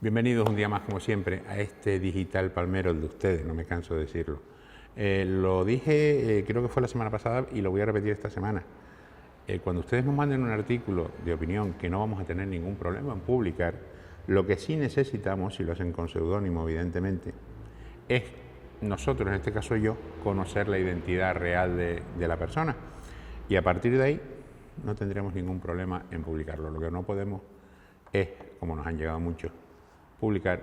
Bienvenidos un día más, como siempre, a este Digital Palmero, el de ustedes, no me canso de decirlo. Lo dije, creo que fue la semana pasada y lo voy a repetir esta semana. Cuando ustedes nos manden un artículo de opinión que no vamos a tener ningún problema en publicar, lo que sí necesitamos, si lo hacen con seudónimo evidentemente, es nosotros, en este caso yo, conocer la identidad real de la persona. Y a partir de ahí no tendremos ningún problema en publicarlo. Lo que no podemos es, como nos han llegado muchos, publicar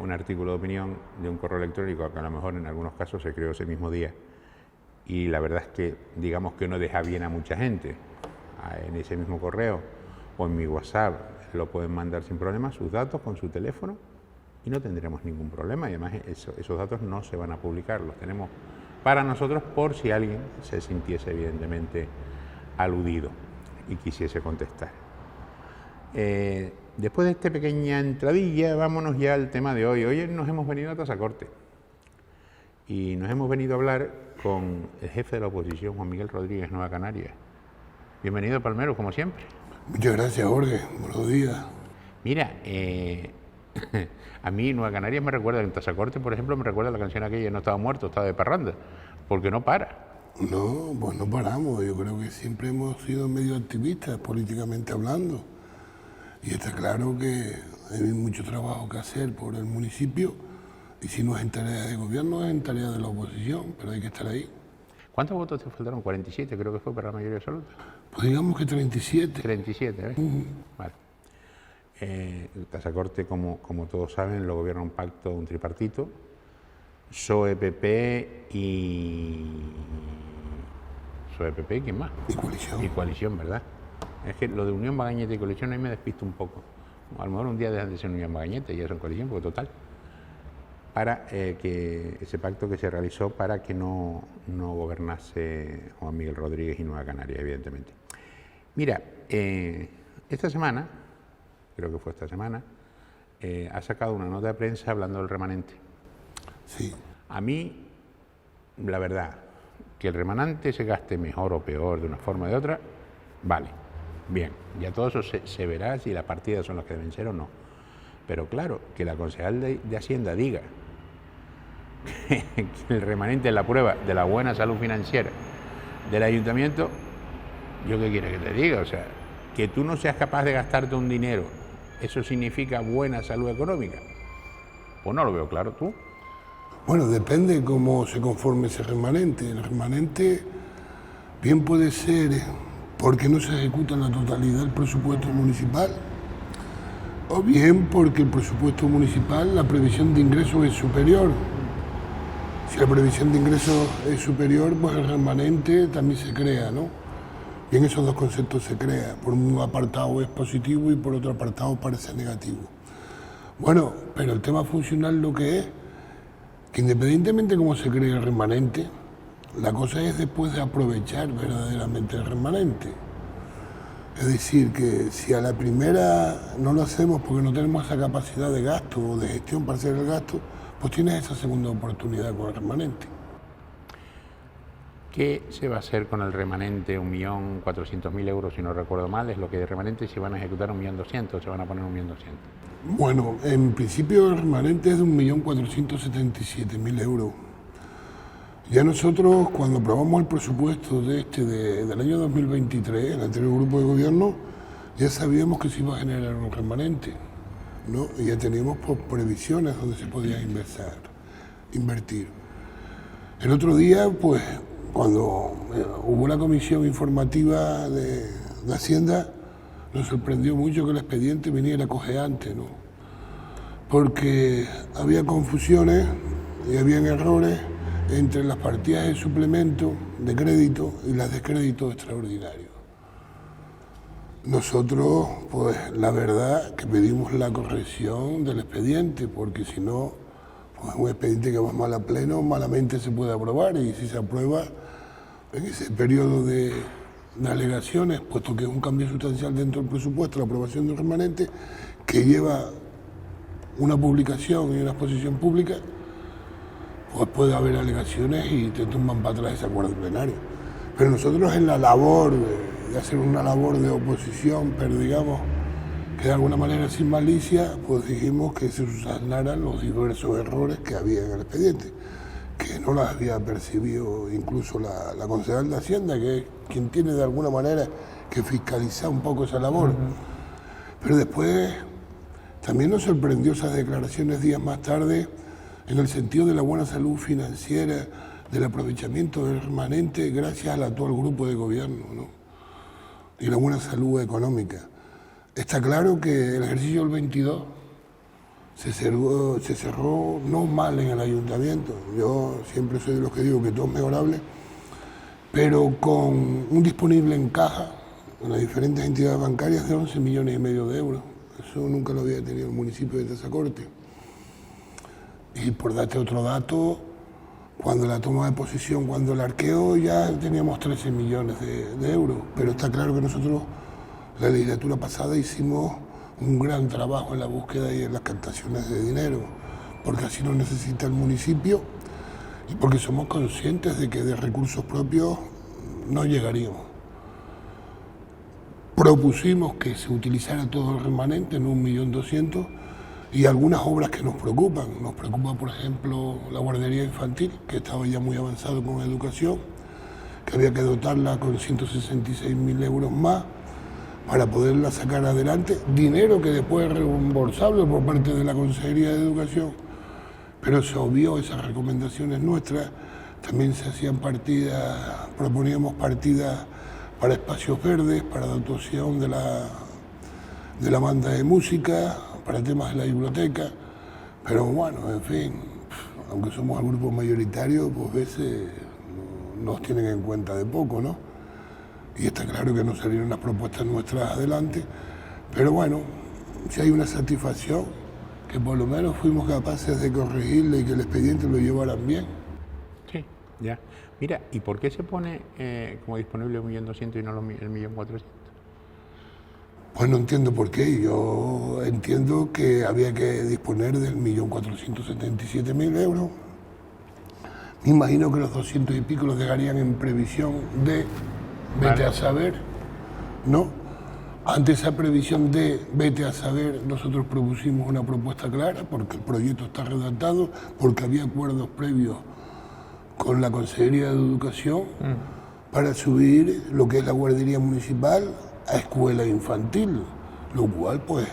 un artículo de opinión de un correo electrónico que a lo mejor en algunos casos se creó ese mismo día y la verdad es que digamos que no deja bien a mucha gente. En ese mismo correo o en mi WhatsApp lo pueden mandar sin problema sus datos con su teléfono y no tendremos ningún problema y además esos datos no se van a publicar, los tenemos para nosotros por si alguien se sintiese evidentemente aludido y quisiese contestar. Después de esta pequeña entradilla, vámonos ya al tema de hoy. Hoy nos hemos venido a Tazacorte y nos hemos venido a hablar con el jefe de la oposición, Juan Miguel Rodríguez, Nueva Canarias. Bienvenido, Palmero, como siempre. Muchas gracias, Jorge. Buenos días. Mira, a mí Nueva Canarias me recuerda, en Tazacorte, por ejemplo, me recuerda la canción aquella, no estaba muerto, estaba de parranda, porque no para. No, pues no paramos. Yo creo que siempre hemos sido medio activistas, políticamente hablando. Y está claro que hay mucho trabajo que hacer por el municipio y si no es en tarea de gobierno es en tarea de la oposición, pero hay que estar ahí. ¿Cuántos votos te faltaron? 47 creo que fue para la mayoría absoluta. Pues digamos que 37. 37, ¿eh? Vale. Tazacorte, como todos saben, lo gobierna un pacto, un tripartito, PSOE, PP y... PSOE, PP, ¿quién más? Y coalición. Y coalición, ¿verdad? Es que lo de Unión Magañeta y coalición ahí me despisto un poco. A lo mejor un día dejan de ser Unión Magañeta y ya son coalición, porque total. Para que ese pacto que se realizó para que no gobernase Juan Miguel Rodríguez y Nueva Canarias, evidentemente. Mira, esta semana, creo que fue esta semana, ha sacado una nota de prensa hablando del remanente. Sí. A mí, la verdad, que el remanente se gaste mejor o peor de una forma o de otra, vale. Bien, ya todo eso se verá si las partidas son las que deben ser o no. Pero claro, que la concejal de Hacienda diga que el remanente es la prueba de la buena salud financiera del ayuntamiento, ¿yo qué quiero que te diga? O sea, que tú no seas capaz de gastarte un dinero, ¿eso significa buena salud económica? Pues no lo veo claro, ¿tú? Bueno, depende cómo se conforme ese remanente. El remanente bien puede ser porque no se ejecuta en la totalidad el presupuesto municipal, o bien porque el presupuesto municipal, la previsión de ingresos es superior. Si la previsión de ingresos es superior, pues el remanente también se crea, ¿no? Y en esos dos conceptos se crea. Por un apartado es positivo y por otro apartado parece negativo. Bueno, pero el tema funcional lo que es, que independientemente de cómo se cree el remanente, la cosa es después de aprovechar verdaderamente el remanente. Es decir, que si a la primera no lo hacemos porque no tenemos esa capacidad de gasto o de gestión para hacer el gasto, pues tienes esa segunda oportunidad con el remanente. ¿Qué se va a hacer con el remanente? 1.400.000 euros, si no recuerdo mal, es lo que de remanente se van a ejecutar 1.200.000, se van a poner 1.200.000. Bueno, en principio el remanente es de 1.477.000 euros. Ya nosotros, cuando aprobamos el presupuesto del año 2023, el anterior grupo de gobierno, ya sabíamos que se iba a generar un remanente, ¿no? Y ya teníamos previsiones donde se podía invertir. El otro día, pues, cuando hubo la comisión informativa de Hacienda, nos sorprendió mucho que el expediente viniera cojeante, ¿no? Porque había confusiones y habían errores entre las partidas de suplemento de crédito y las de crédito extraordinario. Nosotros, pues la verdad que pedimos la corrección del expediente, porque si no, pues un expediente que va mal a pleno, malamente se puede aprobar, y si se aprueba en ese periodo de alegaciones, puesto que es un cambio sustancial dentro del presupuesto, la aprobación de un remanente, que lleva una publicación y una exposición pública, pues puede haber alegaciones y te tumban para atrás ese acuerdo plenario. Pero nosotros en la labor de hacer una labor de oposición, pero digamos que de alguna manera sin malicia, pues dijimos que se subsanaran los diversos errores que había en el expediente, que no las había percibido incluso la concejal de Hacienda, que es quien tiene de alguna manera que fiscalizar un poco esa labor. Pero después también nos sorprendió esas declaraciones días más tarde en el sentido de la buena salud financiera, del aprovechamiento del remanente gracias al actual grupo de gobierno, ¿no? Y la buena salud económica. Está claro que el ejercicio del 22 se cerró no mal en el ayuntamiento. Yo siempre soy de los que digo que todo es mejorable, pero con un disponible en caja en las diferentes entidades bancarias de 11,5 millones de euros. Eso nunca lo había tenido el municipio de Tazacorte. Y por darte otro dato, cuando la toma de posesión, cuando el arqueo, ya teníamos 13 millones de euros. Pero está claro que nosotros, la legislatura pasada, hicimos un gran trabajo en la búsqueda y en las captaciones de dinero, porque así lo necesita el municipio y porque somos conscientes de que de recursos propios no llegaríamos. Propusimos que se utilizara todo el remanente en 1.200.000 y algunas obras que nos preocupan. Nos preocupa, por ejemplo, la guardería infantil, que estaba ya muy avanzado con educación, que había que dotarla con 166.000 euros más para poderla sacar adelante. Dinero que después es reembolsable por parte de la Consejería de Educación, pero se obvió esas recomendaciones nuestras. También se hacían partidas, proponíamos partidas para espacios verdes, para la dotación de la banda de música, para temas de la biblioteca, pero bueno, en fin, aunque somos el grupo mayoritario, pues a veces nos tienen en cuenta de poco, ¿no? Y está claro que no salieron las propuestas nuestras adelante, pero bueno, si hay una satisfacción, que por lo menos fuimos capaces de corregirle y que el expediente lo llevaran bien. Sí, ya. Mira, ¿y por qué se pone como disponible 1.200.000 y no el 1.400.000? Pues no entiendo por qué. Yo entiendo que había que disponer del 1.477.000 euros. Me imagino que los 200 y pico los dejarían en previsión de vete a saber, ¿no? Ante esa previsión de vete a saber, nosotros propusimos una propuesta clara, porque el proyecto está redactado, porque había acuerdos previos con la Consejería de Educación para subir lo que es la guardería municipal a escuela infantil, lo cual pues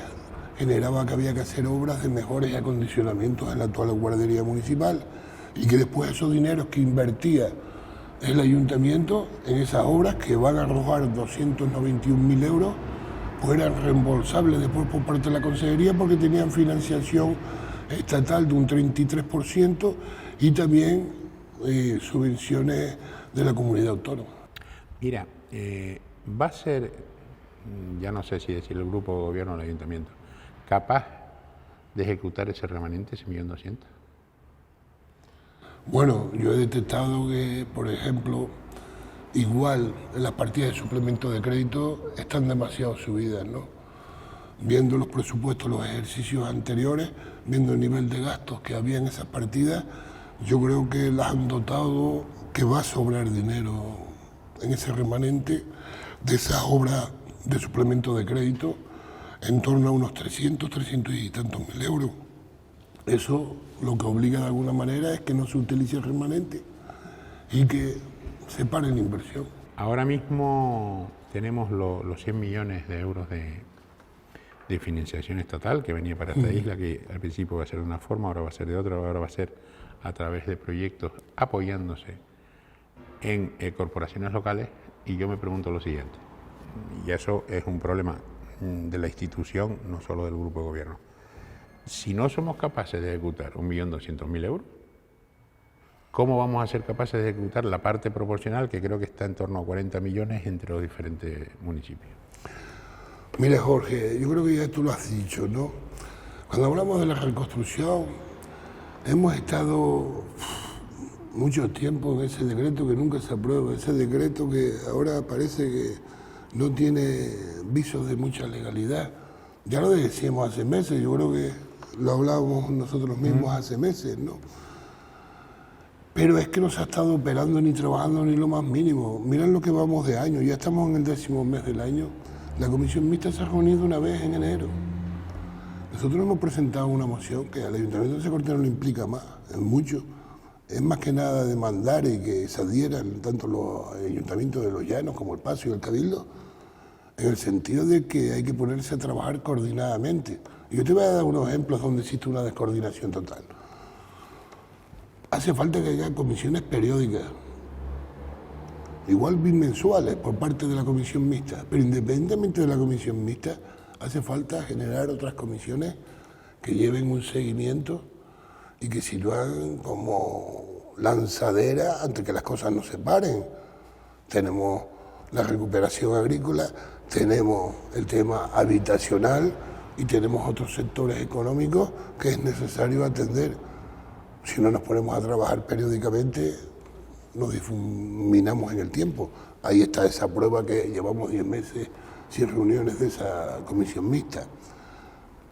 generaba que había que hacer obras de mejores acondicionamientos en la actual guardería municipal y que después esos dineros que invertía el ayuntamiento en esas obras, que van a arrojar 291.000 euros, pues eran reembolsables después por parte de la Consejería porque tenían financiación estatal de un 33% y también subvenciones de la comunidad autónoma. Mira, va a ser, ya no sé si decir el grupo de gobierno o el ayuntamiento, capaz de ejecutar ese remanente, ese 1.200.000. Bueno, yo he detectado que, por ejemplo, igual en las partidas de suplemento de crédito están demasiado subidas, ¿no? Viendo los presupuestos, los ejercicios anteriores, viendo el nivel de gastos que había en esas partidas, yo creo que las han dotado, que va a sobrar dinero en ese remanente de esas obras de suplemento de crédito, en torno a unos 300 y tantos mil euros. Eso lo que obliga de alguna manera es que no se utilice el remanente y que se pare la inversión. Ahora mismo tenemos los 100 millones de euros de financiación estatal que venía para esta isla, que al principio va a ser de una forma, ahora va a ser de otra, ahora va a ser a través de proyectos apoyándose en corporaciones locales, y yo me pregunto lo siguiente, y eso es un problema de la institución, no solo del grupo de gobierno. Si no somos capaces de ejecutar 1.200.000 euros, ¿cómo vamos a ser capaces de ejecutar la parte proporcional, que creo que está en torno a 40 millones entre los diferentes municipios? Mire, Jorge, yo creo que ya tú lo has dicho, ¿no? Cuando hablamos de la reconstrucción, hemos estado mucho tiempo en ese decreto que nunca se aprueba, ese decreto que ahora parece que no tiene visos de mucha legalidad. Ya lo decíamos hace meses, yo creo que lo hablábamos nosotros mismos hace meses, ¿no? Pero es que no se ha estado operando ni trabajando ni lo más mínimo. Miren lo que vamos de año, ya estamos en el 10º mes del año La comisión mixta se ha reunido una vez en enero. Nosotros hemos presentado una moción que al Ayuntamiento de Tazacorte no le implica más, es mucho. Es más que nada demandar y que se adhieran tanto los ayuntamientos de Los Llanos como el Paso y el Cabildo, en el sentido de que hay que ponerse a trabajar coordinadamente. Yo te voy a dar unos ejemplos donde existe una descoordinación total. Hace falta que haya comisiones periódicas, igual bimensuales por parte de la comisión mixta, pero independientemente de la comisión mixta, hace falta generar otras comisiones que lleven un seguimiento y que sirvan como lanzadera ante que las cosas no se paren. Tenemos la recuperación agrícola, tenemos el tema habitacional y tenemos otros sectores económicos que es necesario atender. Si no nos ponemos a trabajar periódicamente, nos difuminamos en el tiempo. Ahí está esa prueba que llevamos 10 meses sin reuniones de esa comisión mixta.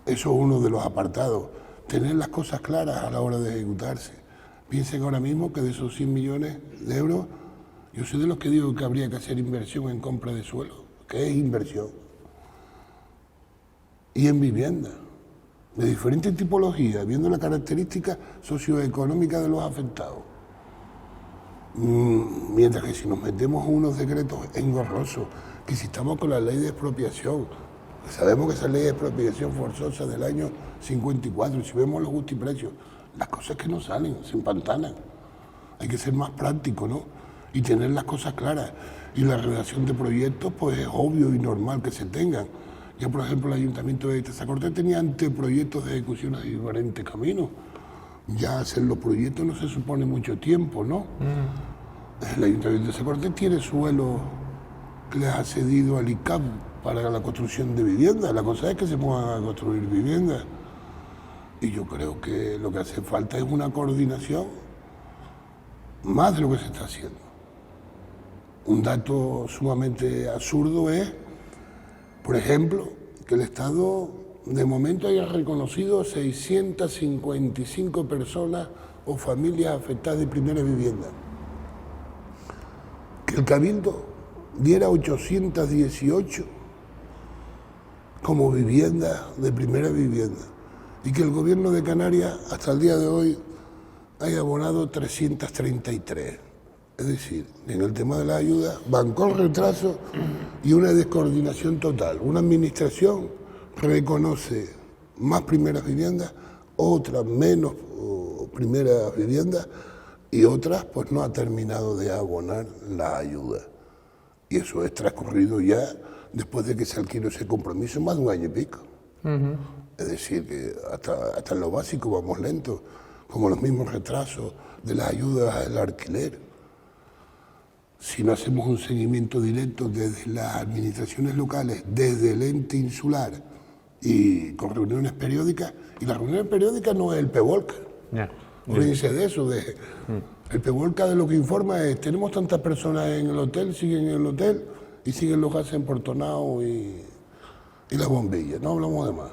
Eso es uno de los apartados. Tener las cosas claras a la hora de ejecutarse. Piensen ahora mismo que de esos 100 millones de euros, yo soy de los que digo que habría que hacer inversión en compra de suelo, que es inversión, y en vivienda, de diferentes tipologías, viendo la característica socioeconómica de los afectados. Mientras que si nos metemos unos decretos engorrosos, que si estamos con la ley de expropiación, sabemos que esa ley de expropiación forzosa del año 54, y si vemos los justiprecios, las cosas que no salen, se empantanan. Hay que ser más práctico, ¿no? Y tener las cosas claras. Y la redacción de proyectos, pues es obvio y normal que se tengan. Ya, por ejemplo, el Ayuntamiento de Tazacorte tenía anteproyectos de ejecución a diferentes caminos. Ya hacer los proyectos no se supone mucho tiempo, ¿no? El Ayuntamiento de Tazacorte tiene suelo que les ha cedido al ICAP para la construcción de viviendas. La cosa es que se pongan a construir viviendas. Y yo creo que lo que hace falta es una coordinación más de lo que se está haciendo. Un dato sumamente absurdo es, por ejemplo, que el Estado de momento haya reconocido 655 personas o familias afectadas de primera vivienda. Que el Cabildo diera 818 como vivienda de primera vivienda y que el Gobierno de Canarias hasta el día de hoy haya abonado 333. Es decir, en el tema de la ayuda van con retraso y una descoordinación total. Una administración reconoce más primeras viviendas, otras menos primeras viviendas y otras pues no ha terminado de abonar la ayuda. Y eso es transcurrido ya después de que se adquirió ese compromiso más de un año y pico. Es decir, que hasta en lo básico vamos lentos, como los mismos retrasos de las ayudas al alquiler. Si no hacemos un seguimiento directo desde las administraciones locales, desde el ente insular y con reuniones periódicas, y las reuniones periódicas no es el PEVOLCA. Olvídense de eso, el PEVOLCA de lo que informa es, tenemos tantas personas en el hotel, siguen en el hotel y siguen los gases emportonados y las bombillas, no hablamos de más.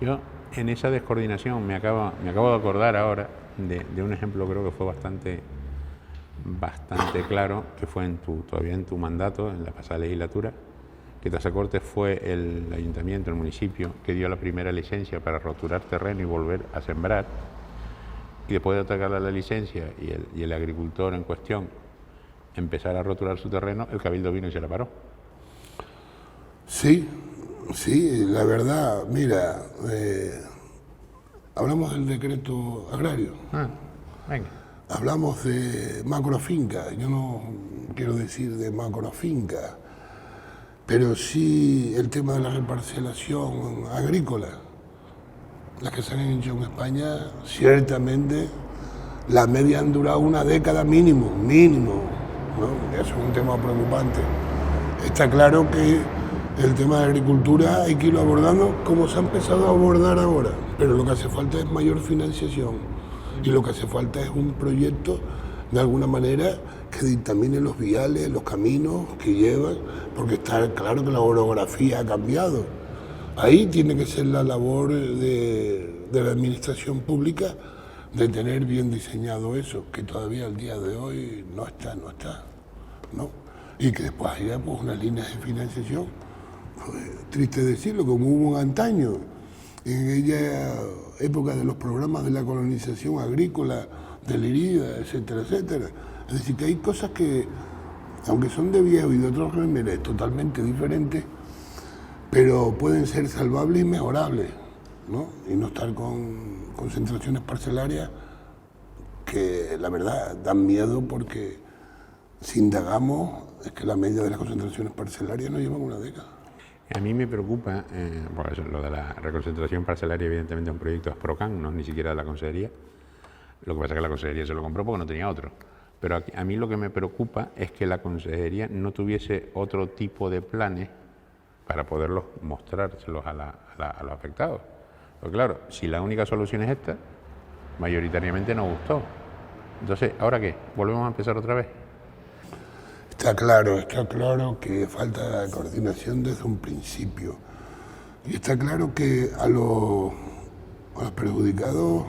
Yo en esa descoordinación me acabo de acordar ahora de un ejemplo, creo que fue bastante claro, que fue todavía en tu mandato, en la pasada legislatura, que Tazacorte fue el ayuntamiento, el municipio, que dio la primera licencia para roturar terreno y volver a sembrar, y después de otorgar la licencia y el agricultor en cuestión empezar a roturar su terreno, el Cabildo vino y se la paró. Sí, la verdad, mira, hablamos del decreto agrario. Venga. Hablamos de macrofinca, yo no quiero decir de macrofinca, pero sí el tema de la reparcelación agrícola. Las que se han hecho en España, ciertamente, las medias han durado una década mínimo, ¿no? Eso es un tema preocupante. Está claro que el tema de agricultura hay que irlo abordando como se ha empezado a abordar ahora, pero lo que hace falta es mayor financiación. Y lo que hace falta es un proyecto, de alguna manera, que dictamine los viales, los caminos que llevan, porque está claro que la orografía ha cambiado. Ahí tiene que ser la labor de la administración pública de tener bien diseñado eso, que todavía al día de hoy no está, ¿no? Y que después haya pues unas líneas de financiación pues, triste decirlo, como hubo antaño, en aquella época de los programas de la colonización agrícola, de Lerida, etcétera, etcétera. Es decir, que hay cosas que, aunque son de viejo y de otros regímenes totalmente diferentes, pero pueden ser salvables y mejorables, ¿no? Y no estar con concentraciones parcelarias que, la verdad, dan miedo porque, si indagamos, es que la media de las concentraciones parcelarias no llevan una década. A mí me preocupa, por eso, lo de la reconcentración parcelaria, evidentemente es un proyecto Asprocan, no es ni siquiera de la Consejería. Lo que pasa es que la Consejería se lo compró porque no tenía otro. Pero a mí lo que me preocupa es que la Consejería no tuviese otro tipo de planes para poderlos mostrárselos a los afectados. Porque claro, si la única solución es esta, mayoritariamente no gustó. Entonces, ¿ahora qué? ¿Volvemos a empezar otra vez? Está claro que falta coordinación desde un principio. Y está claro que a los perjudicados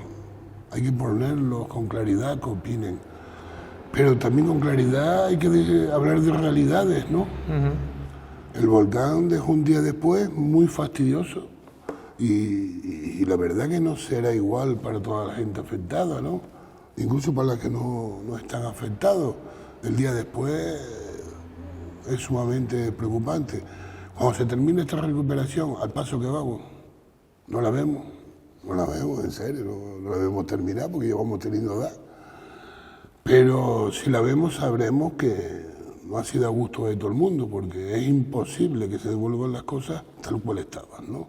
hay que ponerlos con claridad que opinen. Pero también con claridad hay que hablar de realidades, ¿no? El volcán dejó un día después muy fastidioso y la verdad que no será igual para toda la gente afectada, ¿no? Incluso para los que no están afectados. El día después es sumamente preocupante. Cuando se termine esta recuperación, al paso que vamos, no la vemos, en serio, no la vemos terminar porque ya vamos teniendo edad. Pero si la vemos sabremos que no ha sido a gusto de todo el mundo, porque es imposible que se devuelvan las cosas tal cual estaban, ¿no?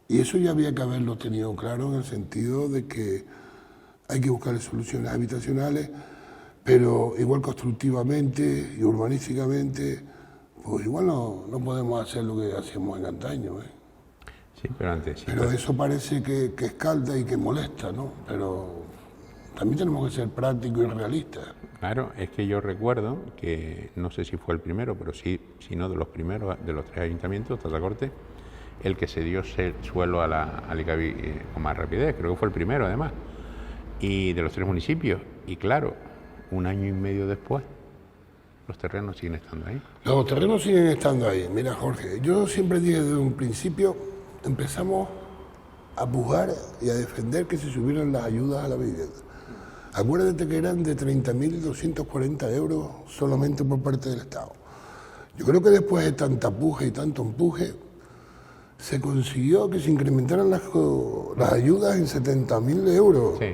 Y eso ya había que haberlo tenido claro en el sentido de que hay que buscar soluciones habitacionales, pero igual constructivamente y urbanísticamente, pues igual no podemos hacer lo que hacíamos en antaño, ¿eh? Sí, pero antes sí. Pero eso parece que escalda y que molesta, ¿no? Pero también tenemos que ser prácticos y realistas. Claro, es que yo recuerdo que, no sé si fue el primero, pero sí, si no de los primeros, de los 3 ayuntamientos, Tazacorte, el que se dio suelo al ICABI con más rapidez, creo que fue el primero además, y de los 3 municipios. Y claro, 1 año y medio después, los terrenos siguen estando ahí. Los terrenos siguen estando ahí. Mira, Jorge, yo siempre dije desde un principio, empezamos a pujar y a defender que se subieran las ayudas a la vivienda. Acuérdate que eran de 30.240 euros solamente por parte del Estado. Yo creo que después de tanta puja y tanto empuje, se consiguió que se incrementaran las ayudas en 70.000 euros, Sí.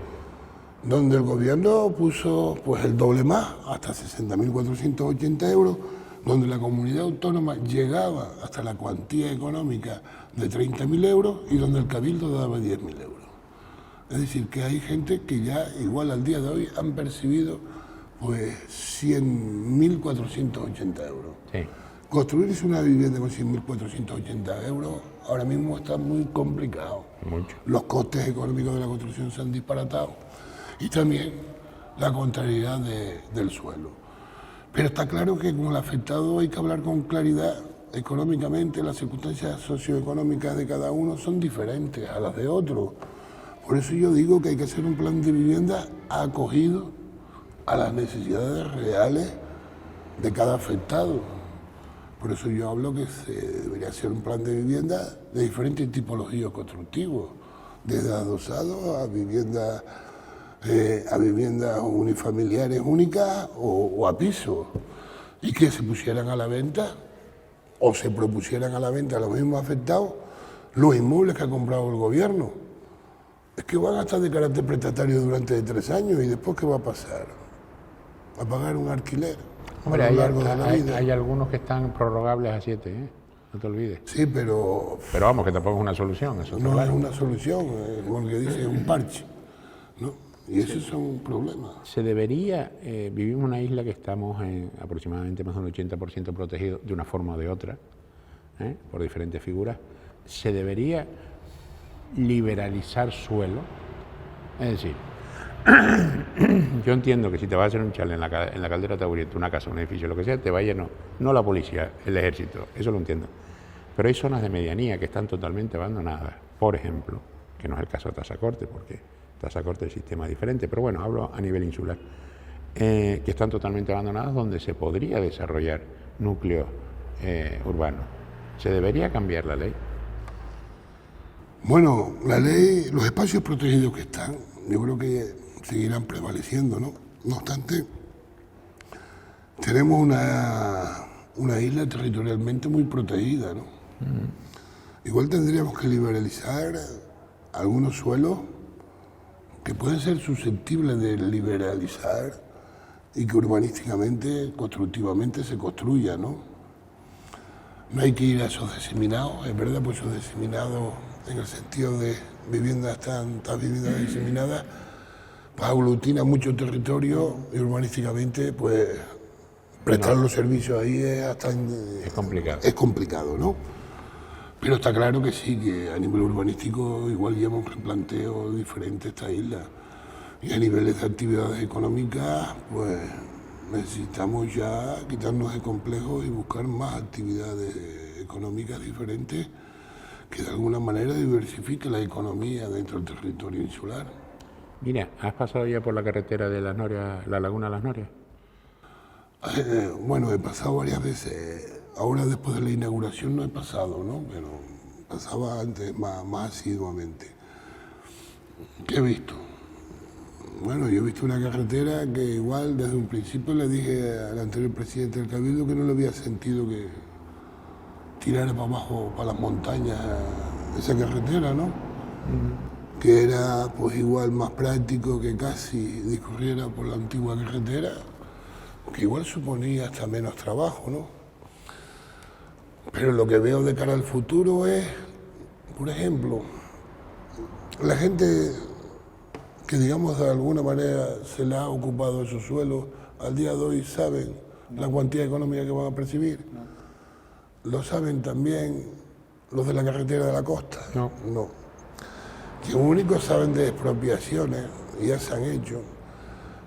Donde el gobierno puso pues el doble más, hasta 60.480 euros, donde la comunidad autónoma llegaba hasta la cuantía económica de 30.000 euros y donde el cabildo daba 10.000 euros. Es decir, que hay gente que ya, igual al día de hoy, han percibido pues 100.480 euros. Sí. Construirse una vivienda con 100.480 euros ahora mismo está muy complicado. Mucho. Los costes económicos de la construcción se han disparatado y también la contrariedad del suelo. Pero está claro que con el afectado hay que hablar con claridad. Económicamente, las circunstancias socioeconómicas de cada uno son diferentes a las de otro. Por eso yo digo que hay que hacer un plan de vivienda acogido a las necesidades reales de cada afectado. Por eso yo hablo que se debería hacer un plan de vivienda de diferentes tipologías constructivos, desde adosados a viviendas unifamiliares únicas o a pisos, y que se pusieran a la venta o se propusieran a la venta a los mismos afectados los inmuebles que ha comprado el gobierno. Es que van a estar de carácter prestatario durante 3 años y después ¿qué va a pasar? ¿Va a pagar un alquiler? Hombre, a lo largo de la vida. hay algunos que están prorrogables a 7, ¿eh? No te olvides. Sí, pero Pero vamos, que tampoco es una solución. Eso no está es claro. una solución, como el que dice, es un parche, ¿no? Y esos son problemas. Se debería, vivimos en una isla que estamos en aproximadamente más de un 80% protegido de una forma o de otra, por diferentes figuras. Se debería liberalizar suelo, es decir, yo entiendo que si te vas a hacer un chale en la caldera Tauriente, una casa, un edificio, lo que sea, te vaya no la policía, el ejército, eso lo entiendo. Pero hay zonas de medianía que están totalmente abandonadas, por ejemplo, que no es el caso de Tazacorte, porque Tazacorte el sistema es diferente, pero bueno, hablo a nivel insular, que están totalmente abandonadas donde se podría desarrollar núcleos urbanos. ¿Se debería cambiar la ley? Bueno, la ley, los espacios protegidos que están, yo creo que seguirán prevaleciendo, ¿no? No obstante, tenemos una isla territorialmente muy protegida, ¿no? Igual tendríamos que liberalizar algunos suelos que pueden ser susceptibles de liberalizar y que urbanísticamente, constructivamente se construya, ¿no? No hay que ir a esos diseminados, es verdad, pues esos diseminados en el sentido de tantas viviendas diseminadas, pues aglutina mucho territorio y urbanísticamente, pues prestar los servicios ahí es complicado. Es complicado, ¿no? Pero está claro que sí, que a nivel urbanístico igual lleva un replanteo diferente esta isla. Y a niveles de actividades económicas, pues necesitamos ya quitarnos de complejos y buscar más actividades económicas diferentes que de alguna manera diversifique la economía dentro del territorio insular. Mira, ¿has pasado ya por la carretera de Las Norias, la Laguna de Las Norias? Bueno, he pasado varias veces. Ahora después de la inauguración no he pasado, ¿no? Pero pasaba antes más asiduamente. ¿Qué he visto? Bueno, yo he visto una carretera que igual desde un principio le dije al anterior presidente del Cabildo que no le había sentido que tirara para abajo, para las montañas, esa carretera, ¿no? Que era pues igual más práctico que casi discurriera por la antigua carretera, que igual suponía hasta menos trabajo, ¿no? Pero lo que veo de cara al futuro es, por ejemplo, la gente que digamos de alguna manera se le ha ocupado esos suelos, al día de hoy saben la cuantía económica que van a percibir. ¿Lo saben también los de la carretera de la costa? No. No. Que únicos saben de expropiaciones, y ya se han hecho,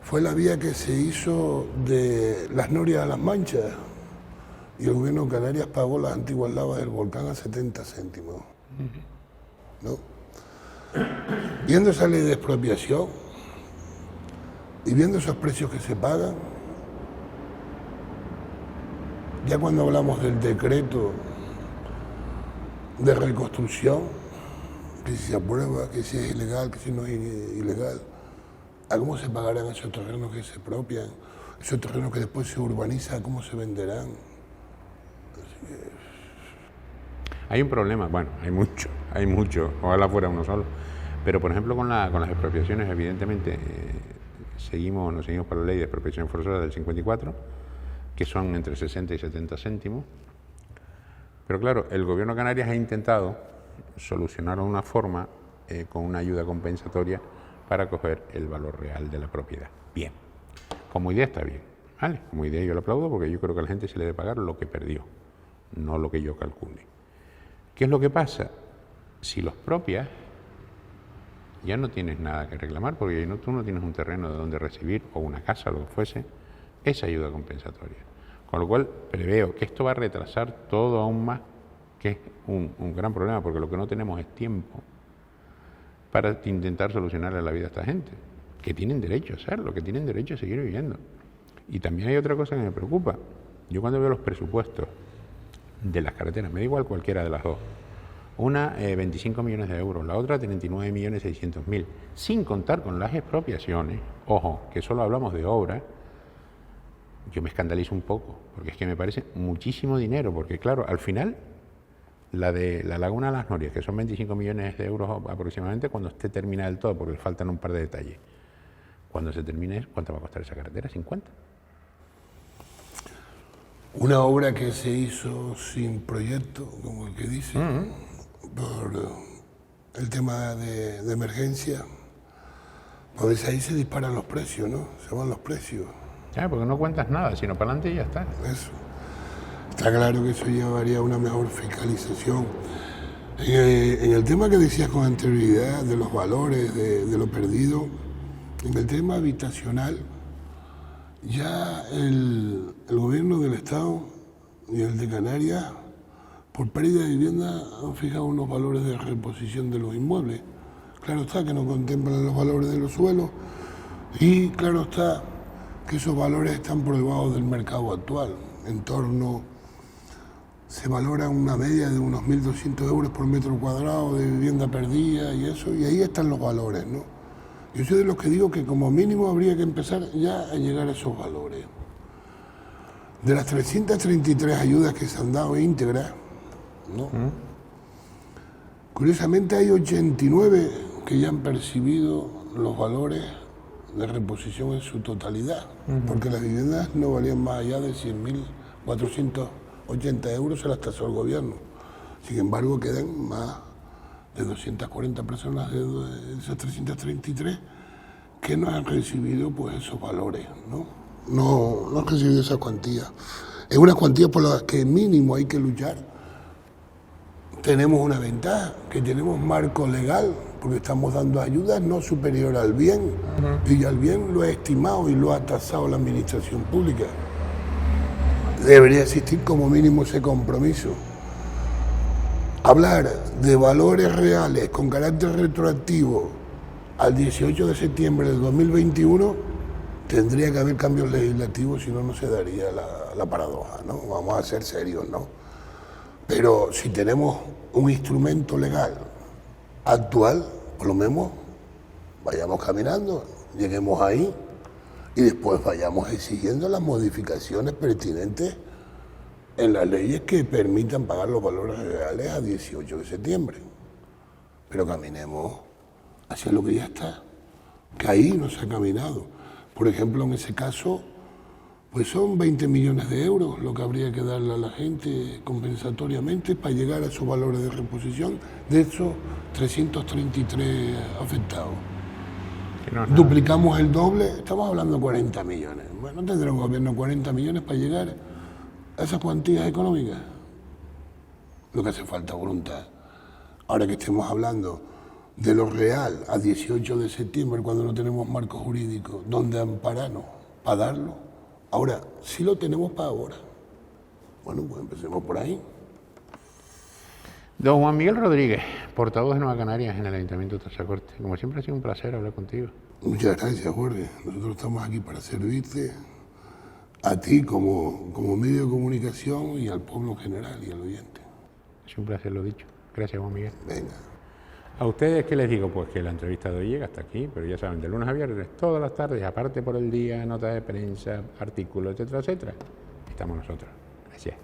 fue la vía que se hizo de Las Norias a Las Manchas, y el gobierno de Canarias pagó las antiguas lavas del volcán a 70 céntimos. ¿No? Viendo esa ley de expropiación y viendo esos precios que se pagan, ya cuando hablamos del decreto de reconstrucción, que si se aprueba, que si es ilegal, que si no es ilegal, ¿a cómo se pagarán esos terrenos que se expropian? Esos terrenos que después se urbanizan, ¿cómo se venderán? Hay un problema, bueno, hay mucho, ojalá fuera uno solo, pero por ejemplo con las expropiaciones, evidentemente, nos seguimos por la ley de expropiación forzosa del 54, que son entre 60 y 70 céntimos, pero claro, el gobierno de Canarias ha intentado solucionarlo de una forma con una ayuda compensatoria para coger el valor real de la propiedad. Bien, como idea está bien, ¿vale? Como idea yo lo aplaudo porque yo creo que a la gente se le debe pagar lo que perdió, no lo que yo calcule. ¿Qué es lo que pasa? Si los expropias, ya no tienes nada que reclamar porque tú no tienes un terreno de donde recibir, o una casa, lo que fuese, esa ayuda compensatoria. Con lo cual preveo que esto va a retrasar todo aún más, que es un gran problema, porque lo que no tenemos es tiempo para intentar solucionarle la vida a esta gente, que tienen derecho a hacerlo, que tienen derecho a seguir viviendo. Y también hay otra cosa que me preocupa. Yo cuando veo los presupuestos de las carreteras, me da igual cualquiera de las dos, una 25 millones de euros, la otra 39.600.000, sin contar con las expropiaciones, ojo, que solo hablamos de obras, yo me escandalizo un poco, porque es que me parece muchísimo dinero, porque claro, al final, la de la Laguna de Las Norias, que son 25 millones de euros aproximadamente, cuando esté terminada del todo, porque le faltan un par de detalles, cuando se termine, ¿cuánto va a costar esa carretera? ¿50? Una obra que se hizo sin proyecto, como el que dice, por el tema de emergencia, pues ahí se disparan los precios, ¿no? Se van los precios. Claro, porque no cuentas nada, sino para adelante y ya está. Eso. Está claro que eso llevaría a una mejor fiscalización. En el tema que decías con anterioridad, de los valores, de lo perdido, en el tema habitacional, ya el gobierno del Estado y el de Canarias, por pérdida de vivienda, han fijado unos valores de reposición de los inmuebles. Claro está que no contemplan los valores de los suelos y claro está que esos valores están por debajo del mercado actual, en torno se valora una media de unos 1.200 euros por metro cuadrado de vivienda perdida y eso, y ahí están los valores, ¿no? Yo soy de los que digo que como mínimo habría que empezar ya a llegar a esos valores. De las 333 ayudas que se han dado íntegras, ¿no? Curiosamente hay 89 que ya han percibido los valores de reposición en su totalidad, porque las viviendas no valían más allá de 100.480 euros, se las tasó el gobierno. Sin embargo, quedan más de 240 personas de esas 333 que no han recibido pues esos valores, ¿no? No han recibido esa cuantía. Es una cuantía por la que mínimo hay que luchar. Tenemos una ventaja, que tenemos marco legal, porque estamos dando ayudas no superior al bien, y al bien lo ha estimado y lo ha tasado la administración pública. Debería existir como mínimo ese compromiso. Hablar de valores reales con carácter retroactivo al 18 de septiembre del 2021 tendría que haber cambios legislativos, si no, no se daría la paradoja, ¿no? Vamos a ser serios, ¿no? Pero si tenemos un instrumento legal actual, por lo menos vayamos caminando, lleguemos ahí y después vayamos exigiendo las modificaciones pertinentes en las leyes que permitan pagar los valores reales a 18 de septiembre. Pero caminemos hacia lo que ya está, que ahí no se ha caminado. Por ejemplo, en ese caso, pues son 20 millones de euros lo que habría que darle a la gente compensatoriamente para llegar a esos valores de reposición de esos 333 afectados. Duplicamos el doble, estamos hablando de 40 millones. Bueno, ¿tendrá un gobierno 40 millones para llegar a esas cuantías económicas? Lo que hace falta es voluntad. Ahora que estemos hablando de lo real a 18 de septiembre, cuando no tenemos marco jurídico, ¿dónde ampararnos para darlo? Ahora, sí lo tenemos para ahora. Bueno, pues empecemos por ahí. Don Juan Miguel Rodríguez, portavoz de Nueva Canarias en el Ayuntamiento de Tazacorte. Como siempre ha sido un placer hablar contigo. Muchas gracias, Jorge. Nosotros estamos aquí para servirte a ti como medio de comunicación y al pueblo en general y al oyente. Es un placer, lo dicho. Gracias, Juan Miguel. Venga. A ustedes, ¿qué les digo? Pues que la entrevista de hoy llega hasta aquí, pero ya saben, de lunes a viernes, todas las tardes, aparte por el día, notas de prensa, artículos, etcétera, etcétera, estamos nosotros. Gracias.